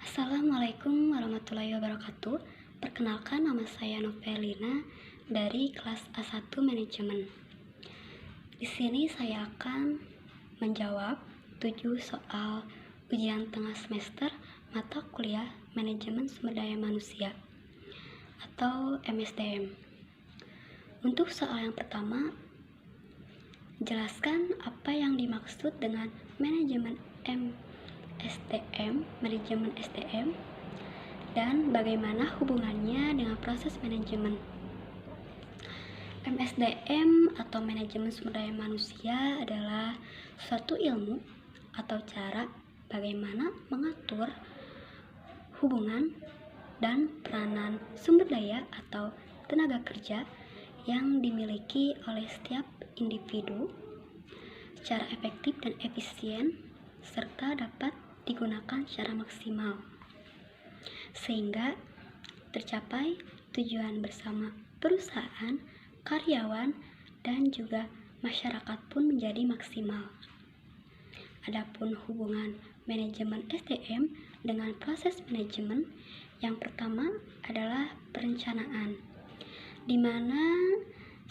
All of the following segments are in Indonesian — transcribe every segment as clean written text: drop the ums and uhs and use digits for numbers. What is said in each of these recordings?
Assalamualaikum warahmatullahi wabarakatuh. Perkenalkan, nama saya Novelina dari kelas A1 Manajemen. Di sini saya akan menjawab 7 soal ujian tengah semester mata kuliah Manajemen Sumber Daya Manusia atau MSDM. Untuk soal yang pertama, jelaskan apa yang dimaksud dengan manajemen SDM, dan bagaimana hubungannya dengan proses manajemen. MSDM atau manajemen sumber daya manusia adalah suatu ilmu atau cara bagaimana mengatur hubungan dan peranan sumber daya atau tenaga kerja yang dimiliki oleh setiap individu secara efektif dan efisien, serta dapat digunakan secara maksimal sehingga tercapai tujuan bersama perusahaan, karyawan, dan juga masyarakat pun menjadi maksimal. Adapun hubungan manajemen SDM dengan proses manajemen, yang pertama adalah perencanaan, di mana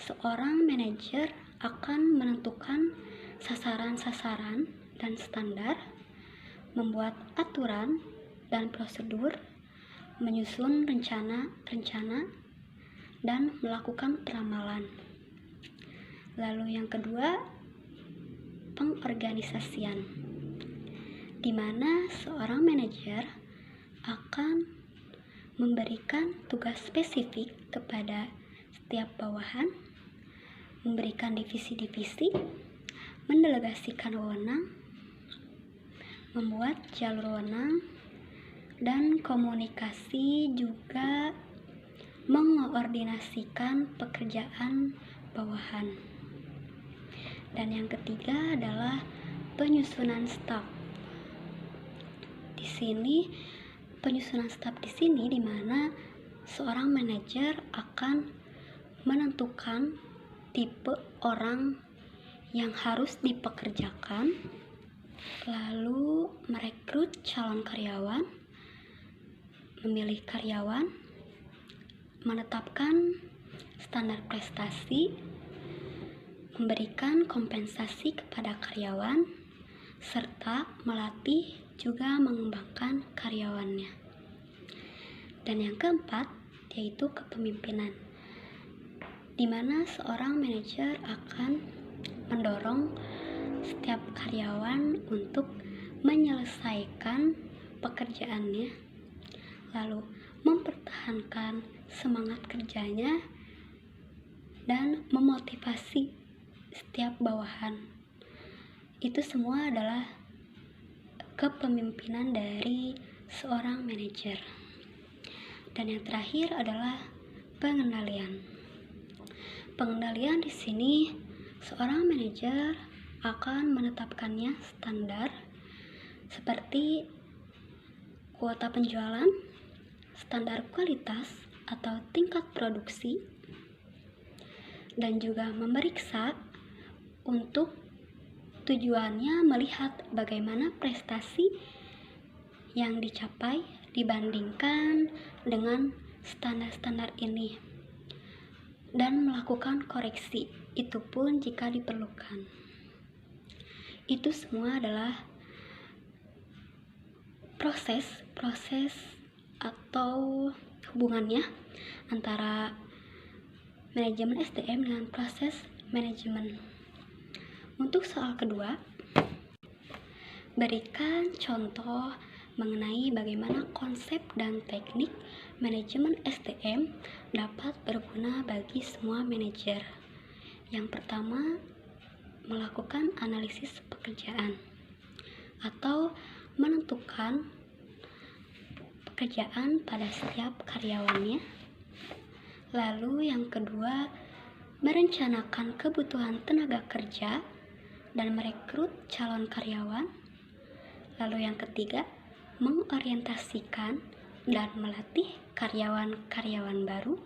seorang manajer akan menentukan sasaran-sasaran dan standar, membuat aturan dan prosedur, menyusun rencana, dan melakukan peramalan. Lalu yang kedua, pengorganisasian, di mana seorang manajer akan memberikan tugas spesifik kepada setiap bawahan, memberikan divisi-divisi, mendelegasikan wewenang, membuat jalur wewenang, dan komunikasi, juga mengoordinasikan pekerjaan bawahan. Dan yang ketiga adalah penyusunan staf. Penyusunan staf di sini di mana seorang manajer akan menentukan tipe orang yang harus dipekerjakan, lalu merekrut calon karyawan, memilih karyawan, menetapkan standar prestasi, memberikan kompensasi kepada karyawan, serta melatih juga mengembangkan karyawannya. Dan yang keempat yaitu kepemimpinan, di mana seorang manajer akan mendorong setiap karyawan untuk menyelesaikan pekerjaannya, lalu mempertahankan semangat kerjanya dan memotivasi setiap bawahan. Itu semua adalah kepemimpinan dari seorang manajer. Dan yang terakhir adalah pengendalian. Pengendalian di sini seorang manajer akan menetapkannya standar seperti kuota penjualan, standar kualitas atau tingkat produksi, dan juga memeriksa untuk tujuannya melihat bagaimana prestasi yang dicapai dibandingkan dengan standar-standar ini, dan melakukan koreksi, itu pun jika diperlukan. Itu semua adalah proses atau hubungannya antara manajemen SDM dengan proses manajemen. Untuk soal kedua, berikan contoh mengenai bagaimana konsep dan teknik manajemen SDM dapat berguna bagi semua manajer. Yang pertama, melakukan analisis pekerjaan atau menentukan pekerjaan pada setiap karyawannya. Lalu yang kedua, merencanakan kebutuhan tenaga kerja dan merekrut calon karyawan. Lalu yang ketiga, mengorientasikan dan melatih karyawan-karyawan baru.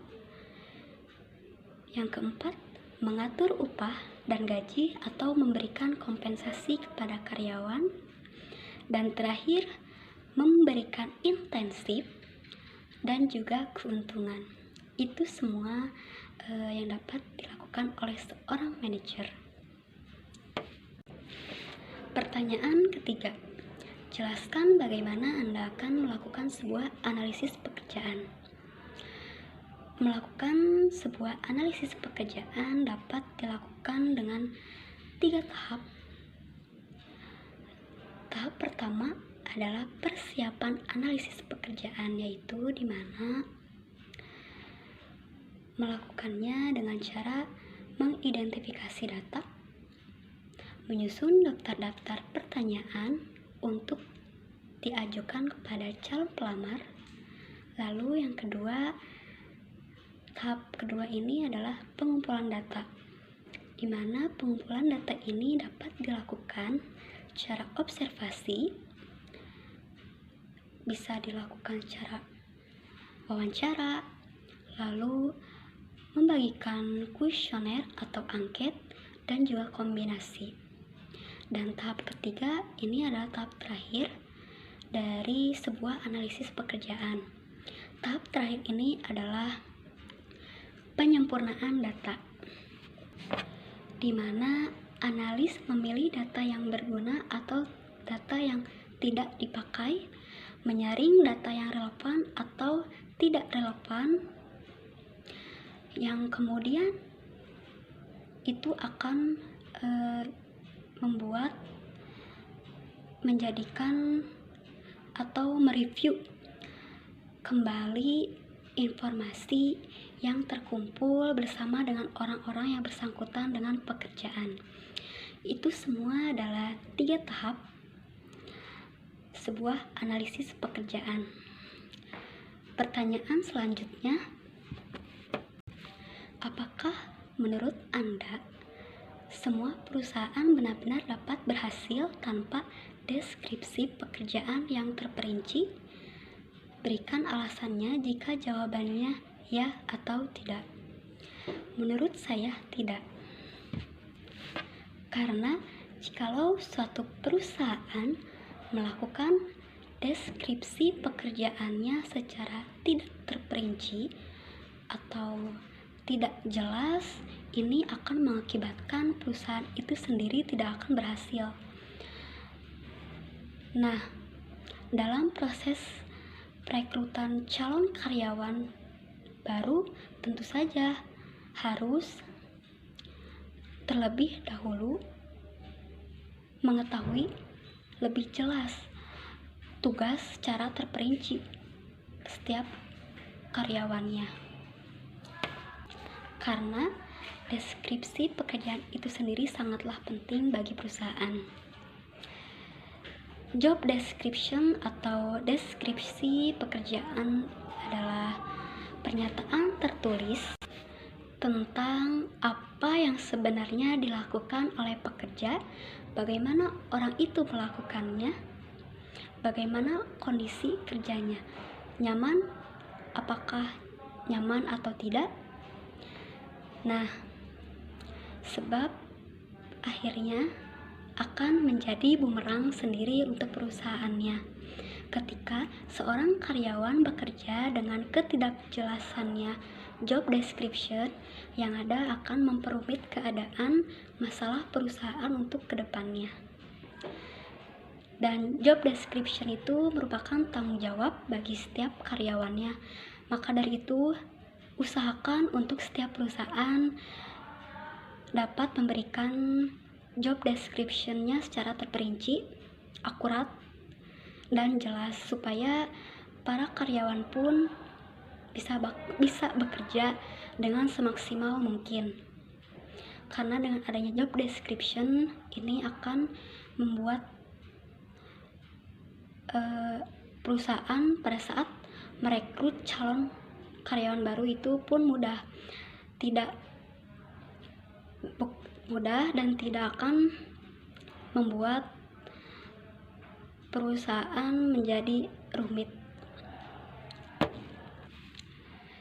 Yang keempat, mengatur upah dan gaji atau memberikan kompensasi kepada karyawan. Dan terakhir, memberikan intensif, dan juga keuntungan. Itu semua yang dapat dilakukan oleh seorang manajer. Pertanyaan ketiga, jelaskan bagaimana Anda akan melakukan sebuah analisis pekerjaan. Melakukan sebuah analisis pekerjaan dapat dilakukan dengan 3 tahap. Tahap pertama adalah persiapan analisis pekerjaan, yaitu di mana melakukannya dengan cara mengidentifikasi data, menyusun daftar-daftar pertanyaan untuk diajukan kepada calon pelamar. Lalu yang kedua, tahap kedua ini adalah pengumpulan data, di mana pengumpulan data ini dapat dilakukan secara observasi, bisa dilakukan secara wawancara, lalu membagikan kuesioner atau angket, dan juga kombinasi. Dan tahap ketiga ini adalah tahap terakhir dari sebuah analisis pekerjaan. Tahap terakhir ini adalah penyempurnaan data, di mana analis memilih data yang berguna atau data yang tidak dipakai, menyaring data yang relevan atau tidak relevan, yang kemudian itu akan menjadikan atau mereview kembali informasi yang terkumpul bersama dengan orang-orang yang bersangkutan dengan pekerjaan. Itu semua adalah 3 tahap sebuah analisis pekerjaan. Pertanyaan selanjutnya, apakah menurut Anda semua perusahaan benar-benar dapat berhasil tanpa deskripsi pekerjaan yang terperinci? Berikan alasannya jika jawabannya ya atau tidak. Menurut saya tidak. Karena jikalau suatu perusahaan melakukan deskripsi pekerjaannya secara tidak terperinci atau tidak jelas, ini akan mengakibatkan perusahaan itu sendiri tidak akan berhasil. Nah, dalam proses perekrutan calon karyawan baru, tentu saja harus terlebih dahulu mengetahui lebih jelas tugas secara terperinci setiap karyawannya. Karena deskripsi pekerjaan itu sendiri sangatlah penting bagi perusahaan. Job description atau deskripsi pekerjaan adalah pernyataan tertulis tentang apa yang sebenarnya dilakukan oleh pekerja, bagaimana orang itu melakukannya, bagaimana kondisi kerjanya, nyaman, apakah nyaman atau tidak. Nah, sebab akhirnya akan menjadi bumerang sendiri untuk perusahaannya ketika seorang karyawan bekerja dengan ketidakjelasannya job description, yang ada akan memperumit keadaan masalah perusahaan untuk kedepannya. Dan job description itu merupakan tanggung jawab bagi setiap karyawannya. Maka dari itu, usahakan untuk setiap perusahaan dapat memberikan job description-nya secara terperinci, akurat, dan jelas, supaya para karyawan pun bisa bekerja dengan semaksimal mungkin. Karena dengan adanya job description ini akan membuat perusahaan pada saat merekrut calon karyawan baru itu pun mudah dan tidak akan membuat perusahaan menjadi rumit.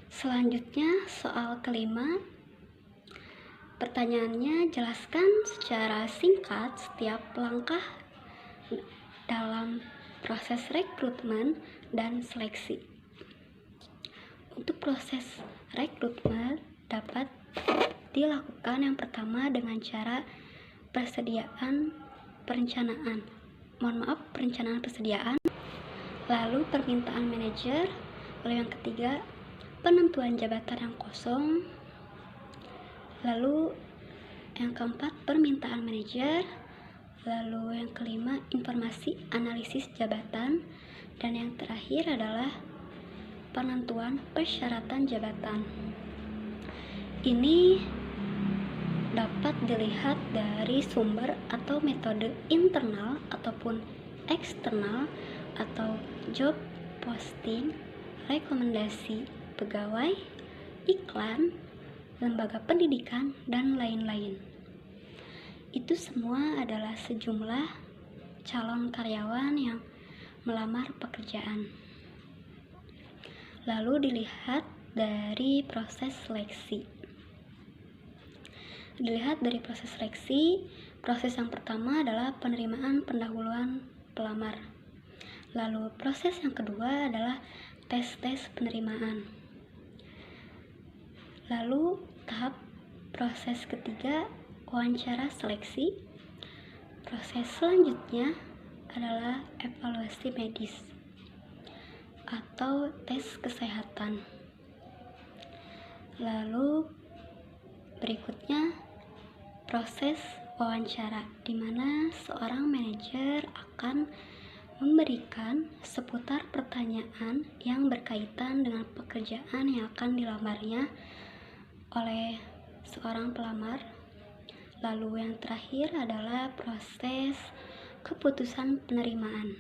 Selanjutnya, soal kelima. Pertanyaannya, jelaskan secara singkat setiap langkah dalam proses rekrutmen dan seleksi. Untuk proses rekrutmen dapat dilakukan yang pertama dengan cara perencanaan persediaan, lalu permintaan manajer, lalu yang ketiga penentuan jabatan yang kosong, lalu yang keempat permintaan manajer, lalu yang kelima informasi analisis jabatan, dan yang terakhir adalah penentuan persyaratan jabatan. Ini dapat dilihat dari sumber atau metode internal ataupun eksternal atau job posting, rekomendasi pegawai, iklan, lembaga pendidikan, dan lain-lain. Itu semua adalah sejumlah calon karyawan yang melamar pekerjaan. Lalu dilihat dari proses seleksi. Proses yang pertama adalah penerimaan pendahuluan pelamar. Lalu proses yang kedua adalah tes penerimaan. Lalu tahap proses ketiga wawancara seleksi. Proses selanjutnya adalah evaluasi medis atau tes kesehatan. Lalu berikutnya proses wawancara, di mana seorang manajer akan memberikan seputar pertanyaan yang berkaitan dengan pekerjaan yang akan dilamarnya oleh seorang pelamar. Lalu yang terakhir adalah proses keputusan penerimaan.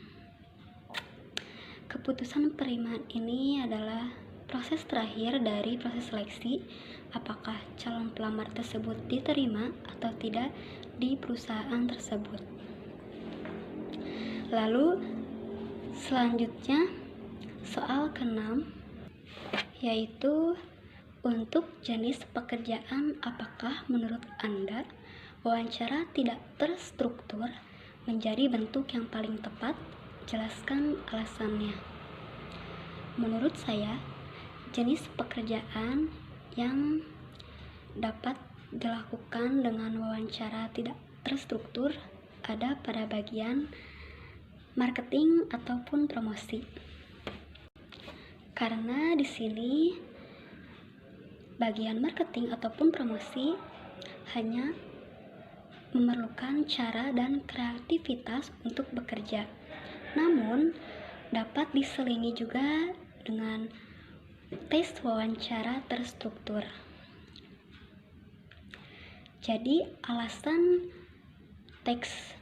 Keputusan penerimaan ini adalah proses terakhir dari proses seleksi, apakah calon pelamar tersebut diterima atau tidak di perusahaan tersebut. Lalu selanjutnya soal ke-6, yaitu untuk jenis pekerjaan apakah menurut Anda wawancara tidak terstruktur menjadi bentuk yang paling tepat? Jelaskan alasannya. Menurut saya, jenis pekerjaan yang dapat dilakukan dengan wawancara tidak terstruktur ada pada bagian marketing ataupun promosi. Karena di sini bagian marketing ataupun promosi hanya memerlukan cara dan kreativitas untuk bekerja. Namun dapat diselingi juga dengan tes wawancara terstruktur. Jadi alasan teks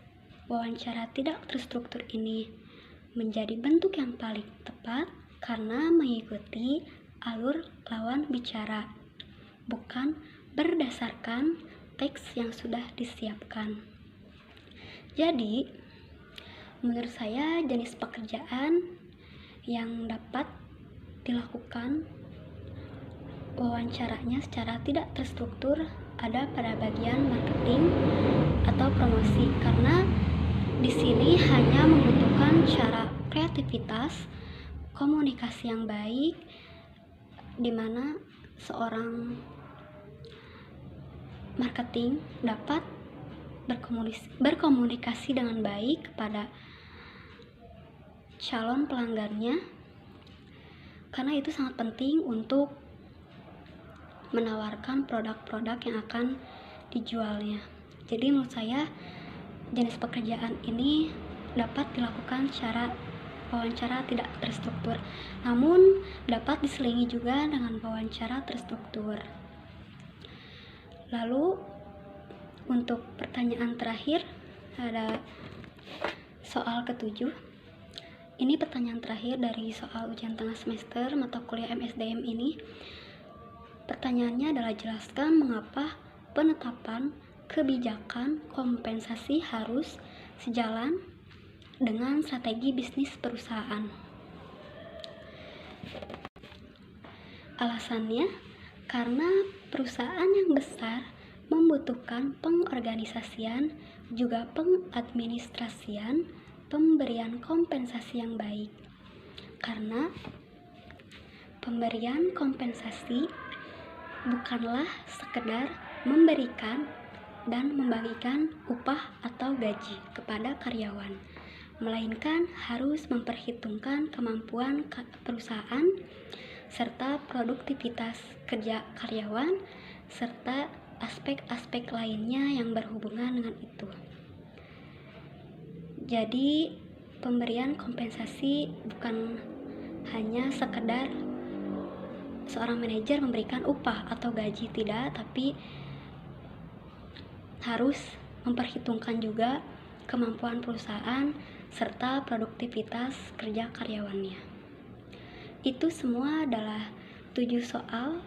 wawancara tidak terstruktur ini menjadi bentuk yang paling tepat karena mengikuti alur lawan bicara, bukan berdasarkan teks yang sudah disiapkan. Jadi menurut saya jenis pekerjaan yang dapat dilakukan wawancaranya secara tidak terstruktur ada pada bagian marketing atau promosi, karena di sini hanya membutuhkan cara kreativitas, komunikasi yang baik, di mana seorang marketing dapat berkomunikasi dengan baik kepada calon pelanggannya, karena itu sangat penting untuk menawarkan produk-produk yang akan dijualnya. Jadi menurut saya jenis pekerjaan ini dapat dilakukan secara wawancara tidak terstruktur, namun dapat diselingi juga dengan wawancara terstruktur. Lalu untuk pertanyaan terakhir ada soal ke-7. Ini pertanyaan terakhir dari soal ujian tengah semester mata kuliah MSDM ini. Pertanyaannya adalah jelaskan mengapa penetapan kebijakan kompensasi harus sejalan dengan strategi bisnis perusahaan. Alasannya, karena perusahaan yang besar membutuhkan pengorganisasian juga pengadministrasian pemberian kompensasi yang baik. Karena pemberian kompensasi bukanlah sekedar memberikan dan membagikan upah atau gaji kepada karyawan, melainkan harus memperhitungkan kemampuan perusahaan serta produktivitas kerja karyawan serta aspek-aspek lainnya yang berhubungan dengan itu. Jadi, pemberian kompensasi bukan hanya sekedar seorang manajer memberikan upah atau gaji, tidak, tapi harus memperhitungkan juga kemampuan perusahaan serta produktivitas kerja karyawannya. Itu semua adalah 7 soal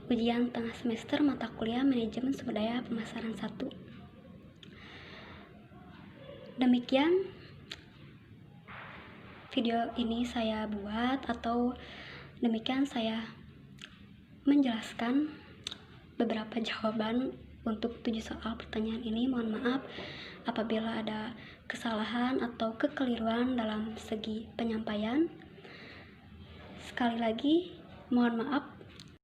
ujian tengah semester mata kuliah Manajemen Sumber Daya Pemasaran 1. Demikian video ini saya buat, atau demikian saya menjelaskan beberapa jawaban untuk 7 soal pertanyaan ini. Mohon maaf apabila ada kesalahan atau kekeliruan dalam segi penyampaian. Sekali lagi, mohon maaf